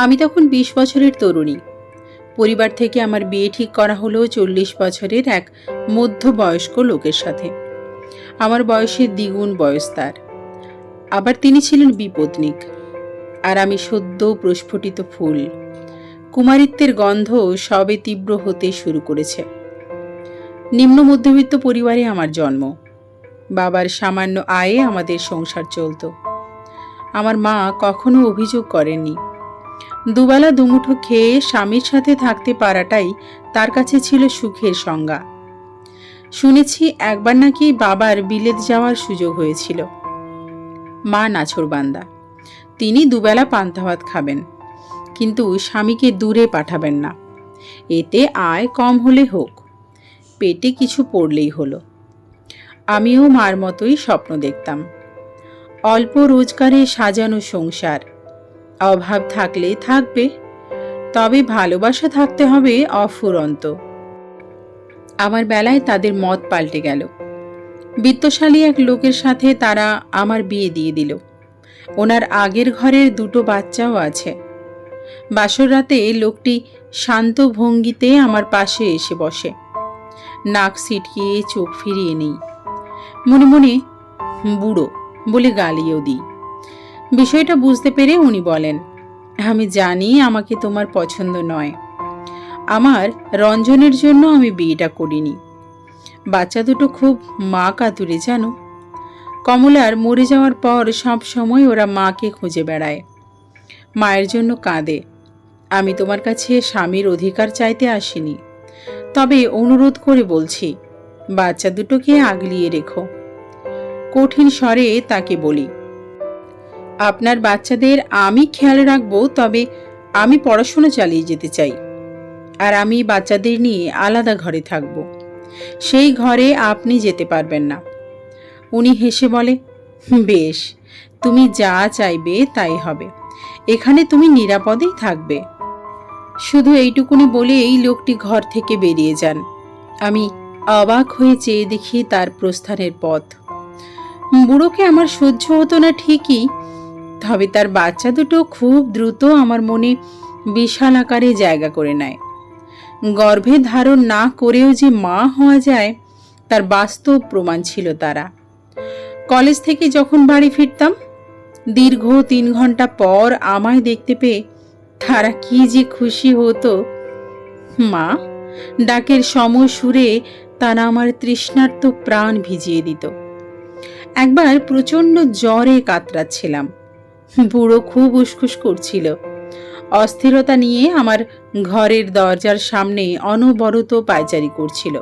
আমি তখন ২০ বছরের তরুণী। পরিবার থেকে আমার বিয়ে ঠিক করা হলো ৪০ বছরের এক মধ্যবয়স্ক লোকের সাথে। আমার বয়সের দ্বিগুণ বয়স তার। আবার তিনি ছিলেন বিপত্নিক, আর আমি সদ্য প্রস্ফুটিত ফুল। কুমারিত্বের গন্ধ সবে তীব্র হতে শুরু করেছে। নিম্ন মধ্যবিত্ত পরিবারে আমার জন্ম। বাবার সামান্য আয়ে আমাদের সংসার চলত। আমার মা কখনো অভিযোগ করেননি। দুবেলা দুমুঠো খেয়ে স্বামীর সাথে থাকতে পারাটাই তার কাছে ছিল সুখের সংজ্ঞা। শুনেছি একবার নাকি বাবার বিলেত যাওয়ার সুযোগ হয়েছিল। মা নাছোড়বান্দা, তিনি দুবেলা পান্তা ভাত খাবেন, কিন্তু স্বামীকে দূরে পাঠাবেন না। এতে আয় কম হলে হোক, পেটে কিছু পড়লেই হলো। আমিও মার মতোই স্বপ্ন দেখতাম। অল্প রোজগারে সাজানো সংসার, অভাব থাকলে থাকবে, তবে ভালোবাসা থাকতে হবে অফুরন্ত। আমার বেলায় তাদের মত পাল্টে গেল। বিত্তশালী এক লোকের সাথে তারা আমার বিয়ে দিয়ে দিল। ওনার আগের ঘরের 2টো বাচ্চাও আছে। বাসর রাতে লোকটি শান্ত ভঙ্গিতে আমার পাশে এসে বসে। নাক সিটকিয়ে চোখ ফিরিয়ে নেই। মনে মনে বুড়ো বলে গালিও দিই। বিষয়টা বুঝতে পেরে উনি বলেন, আমি জানি আমাকে তোমার পছন্দ নয়। আমার রঞ্জনের জন্য আমি বিয়েটা করিনি। বাচ্চা দুটো খুব মা কাতুরে জানো। কমলার মরে যাওয়ার পর সব সময় ওরা মাকে খুঁজে বেড়ায়, মায়ের জন্য কাঁদে। আমি তোমার কাছে স্বামীর অধিকার চাইতে আসিনি, তবে অনুরোধ করে বলছি, বাচ্চা দুটোকে আগলিয়ে রেখো। কঠিন স্বরে তাকে বলি, আপনার বাচ্চাদের আমি খেয়াল রাখবো, তবে আমি পড়াশোনা চালিয়ে যেতে চাই, আর আমি বাচ্চাদের নিয়ে আলাদা ঘরে থাকব। সেই ঘরে আপনি যেতে পারবেন না। উনি হেসে বলে, বেশ, তুমি যা চাইবে তাই হবে, এখানে তুমি নিরাপদেই থাকবে। শুধু এইটুকুনি বলে এই লোকটি ঘর থেকে বেরিয়ে যান। আমি অবাক হয়ে চেয়ে দেখি তার প্রস্থানের পথ। বুড়োকে আমার সহ্য হতো না ঠিকই, তবে তার বাচ্চা দুটো খুব দ্রুত আমার মনে বিশাল আকারে জায়গা করে নেয়। গর্ভে ধারণ না করেও যে মা হওয়া যায় তার বাস্তব প্রমাণ ছিল তারা। কলেজ থেকে যখন বাড়ি ফিরতাম, দীর্ঘ 3 ঘন্টা পর আমায় দেখতে পেয়ে তারা কি যে খুশি হতো। মা ডাকের সুরে তারা আমার তৃষ্ণার্ত প্রাণ ভিজিয়ে দিত। একবার প্রচণ্ড জ্বরে কাতরাচ্ছিলাম। বুড়ো খুব উসখুস করছিল। অস্থিরতা নিয়ে আমার ঘরের দরজার সামনে অনবরত পায়চারি করছিল।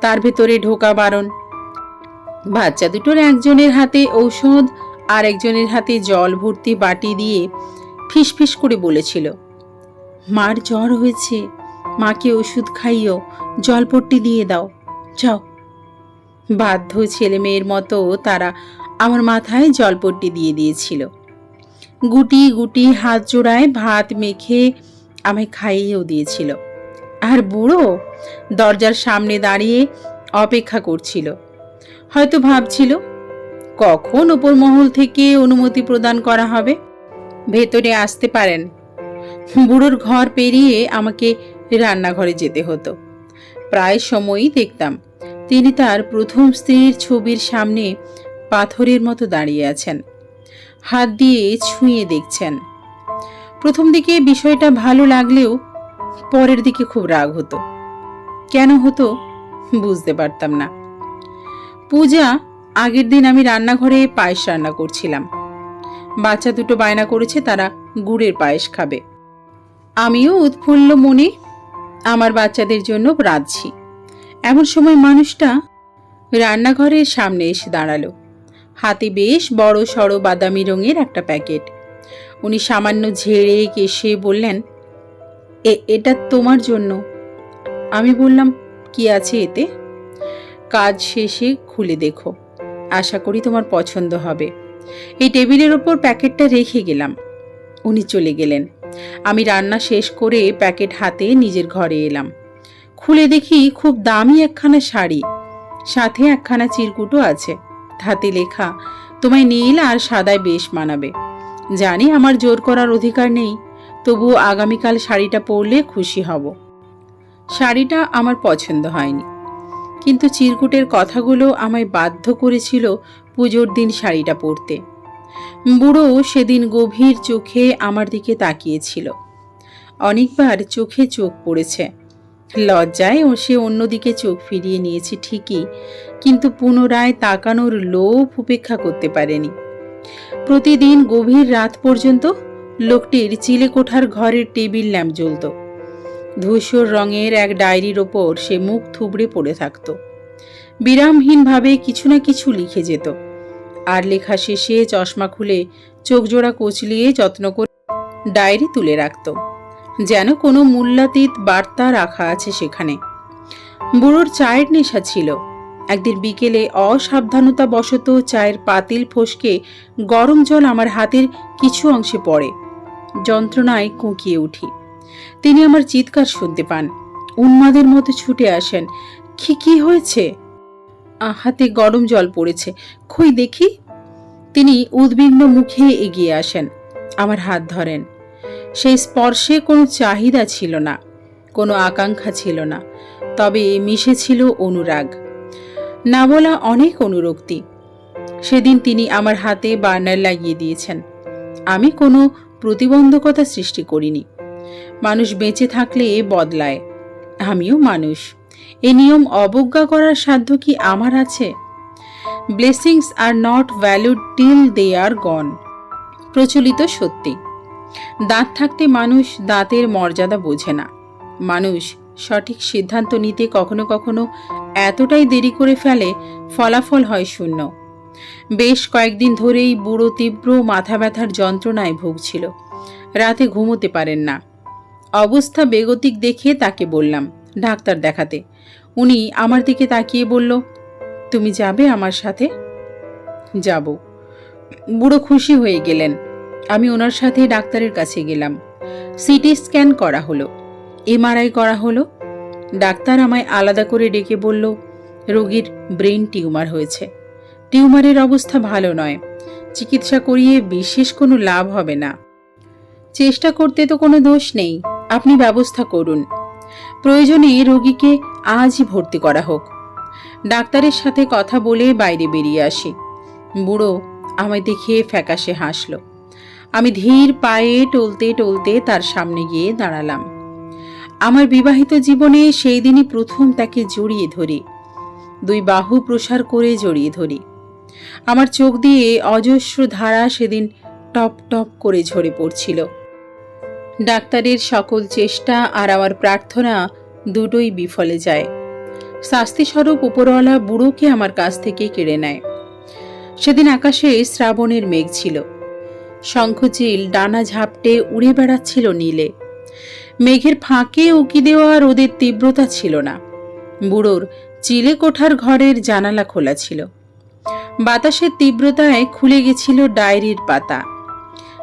তার ভেতরে ঢোকা বারণ। বাচ্চা দুটোর একজনের হাতে ঔষধ আর একজনের হাতে জল ভর্তি বাটি দিয়ে ফিসফিস করে বলেছিল, মার জ্বর হয়েছে, মাকে ওষুধ খাইও, জলপট্টি দিয়ে দাও, যাও। বাধ্য ছেলে মেয়ের মতো তারা আমার মাথায় জলপট্টি দিয়ে দিয়েছিল। গুটি গুটি হাত জোড়ায় ভাত মেখে আমায় খাইয়েও দিয়েছিল। আর বুড়ো দরজার সামনে দাঁড়িয়ে অপেক্ষা করছিল। হয়তো ভাবছিল কখন ওপর মহল থেকে অনুমতি প্রদান করা হবে। ভেতরে আসতে পারেন। বুড়োর ঘর পেরিয়ে আমাকে রান্নাঘরে যেতে হতো। প্রায় সময়ই দেখতাম তিনি তার প্রথম স্ত্রীর ছবির সামনে পাথরের মতো দাঁড়িয়ে আছেন, হাত দিয়ে ছুঁয়ে দেখছেন। প্রথম দিকে বিষয়টা ভালো লাগলেও পরের দিকে খুব রাগ হতো। কেন হতো বুঝতে পারতাম না। পূজা আগের দিন আমি রান্নাঘরে পায়েস রান্না করছিলাম। বাচ্চা দুটো বায়না করেছে তারা গুড়ের পায়েস খাবে। আমিও উৎফুল্ল মনে আমার বাচ্চাদের জন্য রাঁধছি। এমন সময় মানুষটা রান্নাঘরের সামনে এসে দাঁড়ালো। হাতে বেশ বড় সড়ো বাদামি রঙের একটা প্যাকেট। উনি সামান্য ঝেড়ে কেশে বললেন, এটা তোমার জন্য। আমি বললাম, কি আছে এতে? কাজ শেষে খুলে দেখো, আশা করি তোমার পছন্দ হবে। এই টেবিলের ওপর প্যাকেটটা রেখে গেলাম। উনি চলে গেলেন। আমি রান্না শেষ করে প্যাকেট হাতে নিজের ঘরে এলাম। খুলে দেখি খুব দামি একখানা শাড়ি, সাথে একখানা চিরকুটও আছে, হাতে লেখা, তোমায় নীল আর সাদায় বেশ মানাবে। জানি আমার জোর করার অধিকার নেই, তবুও আগামীকাল শাড়িটা পরলে খুশি হব। শাড়িটা আমার পছন্দ হয়নি, কিন্তু চিরকুটের কথাগুলো আমায় বাধ্য করেছিল পুজোর দিন শাড়িটা পরতে। বুড়ো সেদিন গভীর চোখে আমার দিকে তাকিয়েছিল। অনেকবার চোখে চোখ পড়েছে। লজ্জায় সে অন্যদিকে চোখ ফিরিয়ে নিয়েছে ঠিকই, কিন্তু পুনরায় তাকানোর লোভ উপেক্ষা করতে পারেনি। প্রতিদিন গভীর রাত পর্যন্ত লোকটির চিলেকোঠার ঘরের টেবিল ল্যাম্প জ্বলত। ধূসর রঙের এক ডায়েরির ওপর সে মুখ থুবড়ে পড়ে থাকত। বিরামহীনভাবে কিছু না কিছু লিখে যেত, আর লেখা শেষে চশমা খুলে চোখ জোড়া কচলিয়ে যত্ন করে ডায়েরি তুলে রাখত, যেন কোনো মূল্যাতীত বার্তা রাখা আছে সেখানে। বুড়োর চায়ের নেশা ছিল। একদিন বিকেলে অসাবধানতাবশত চায়ের পাতিল ফসকে গরম জল আমার হাতের কিছু অংশে পড়ে। যন্ত্রণায় কুঁকিয়ে উঠি। তিনি আমার চিৎকার শুনতে পান। উন্মাদের মতো ছুটে আসেন। কি হয়েছে? হাতে গরম জল পড়েছে, খই দেখি। তিনি উদ্বিগ্ন মুখে এগিয়ে আসেন, আমার হাত ধরেন। সেই স্পর্শে কোনো চাহিদা ছিল না, কোনো আকাঙ্ক্ষা ছিল না, তবে মিশে ছিল অনুরাগ, না বলা অনেক অনুরক্তি। সেদিন তিনি আমার হাতে বার্নার লাগিয়ে দিয়েছেন। আমি কোনো প্রতিবন্ধকতা সৃষ্টি করিনি। মানুষ বেঁচে থাকলে বদলায়, আমিও মানুষ। এ নিয়ম অবজ্ঞা করার সাধ্য কি আমার আছে? Blessings are not valued till they are gone, প্রচলিত সত্যি। দাঁত থাকতে মানুষ দাঁতের মর্যাদা বোঝে না। মানুষ সঠিক সিদ্ধান্ত নিতে কখনো কখনো এতটাই দেরি করে ফেলে, ফলাফল হয় শূন্য। বেশ কয়েকদিন ধরেই বুড়ো তীব্র মাথা ব্যথার যন্ত্রণায় ভুগছিল। রাতে ঘুমোতে পারেন না। অবস্থা বেগতিক দেখে তাকে বললাম ডাক্তার দেখাতে। উনি আমার দিকে তাকিয়ে বলল, তুমি যাবে আমার সাথে? যাব। বুড়ো খুশি হয়ে গেলেন। আমি ওনার সাথে ডাক্তারের কাছে গেলাম। সিটি স্ক্যান করা হলো, এমআরআই করা হলো। ডাক্তার আমায় আলাদা করে ডেকে বলল, রোগীর ব্রেন টিউমার হয়েছে। টিউমারের অবস্থা ভালো নয়, চিকিৎসা করিয়ে বিশেষ কোনো লাভ হবে না। চেষ্টা করতে তো কোনো দোষ নেই, আপনি ব্যবস্থা করুন। প্রয়োজনে রোগীকে আজই ভর্তি করা হোক। ডাক্তারের সাথে কথা বলে বাইরে বেরিয়ে আসি। বুড়ো আমায় দেখে ফ্যাকাশে হাসল। আমি ধীর পায়ে টলতে টলতে তার সামনে গিয়ে দাঁড়ালাম। আমার বিবাহিত জীবনে সেই দিনই প্রথম তাকে জড়িয়ে ধরি, দুই বাহু প্রসার করে জড়িয়ে ধরি। আমার চোখ দিয়ে অজস্র ধারা সেদিন টপ টপ করে ঝরে পড়ছিল। ডাক্তারের সকল চেষ্টা আর আমার প্রার্থনা দুটোই বিফলে যায়। শাস্তিস্বরূপ উপরওয়ালা বুড়োকে আমার কাছ থেকে কেড়ে নেয়। সেদিন আকাশে শ্রাবণের মেঘ ছিল। শঙ্খচিল ডানা ঝাপটে উড়ে বেড়াচ্ছিল নীলে। মেঘের ফাঁকে উকি দেওয়া রোদের তীব্রতা ছিল না। বুড়োর চিলে কোঠার ঘরের জানালা খোলা ছিল। বাতাসের তীব্রতায় খুলে গেছিল ডায়েরির পাতা।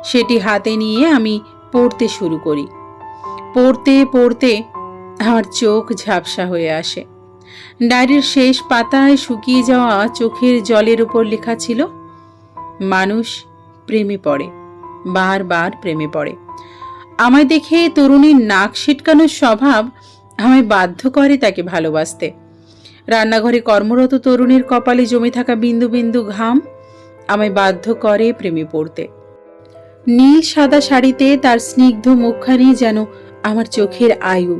সেটি হাতে নিয়ে আমি পড়তে শুরু করি। পড়তে পড়তে আমার চোখ ঝাপসা হয়ে আসে। ডায়েরির শেষ পাতায় শুকিয়ে যাওয়া চোখের জলের উপর লেখা ছিল, মানুষ প্রেমে পড়ে, বারবার প্রেমে পড়ে। আমায় দেখে তরুণীর নাক ছিটকানোর স্বভাব আমায় বাধ্য করে তাকে ভালোবাসতে। রান্নাঘরে কর্মরত তরুণীর কপালে জমে থাকা বিন্দু বিন্দু ঘাম আমায় বাধ্য করে প্রেমে পড়তে। নীল সাদা শাড়িতে তার স্নিগ্ধ মুখখানি যেন আমার চোখের আয়ু।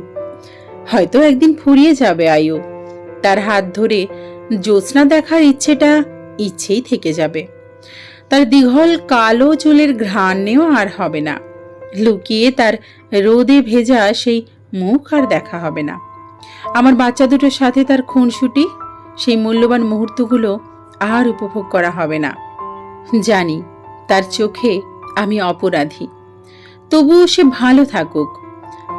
হয়তো একদিন ফুরিয়ে যাবে আয়ু। তার হাত ধরে জ্যোৎস্না দেখার ইচ্ছেটা ইচ্ছেই থেকে যাবে। তার দীঘল কালো চুলের ঘ্রাণেও আর হবে না। লুকিয়ে তার রোদে ভেজা সেই মুখ আর দেখা হবে না। আমার বাচ্চা দুটোর সাথে তার খুনসুটি, সেই মূল্যবান মুহূর্তগুলো আর উপভোগ করা হবে না। জানি তার চোখে আমি অপরাধী, তবুও সে ভালো থাকুক,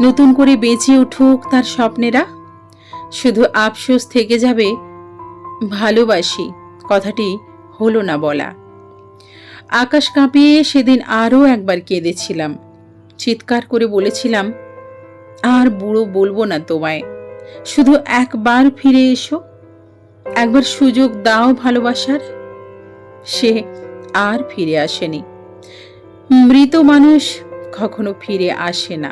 নতুন করে বেঁচে উঠুক তার স্বপ্নেরা। শুধু আফসোস থেকে যাবে, ভালোবাসি কথাটি হলো না বলা। আকাশ কাঁপিয়ে সেদিন আরও একবার কেঁদেছিলাম। চিৎকার করে বলেছিলাম, আর বুড়ো বলবো না তোমায়, শুধু একবার ফিরে এসো, একবার সুযোগ দাও ভালোবাসার। সে আর ফিরে আসেনি। মৃত মানুষ কখনো ফিরে আসে না।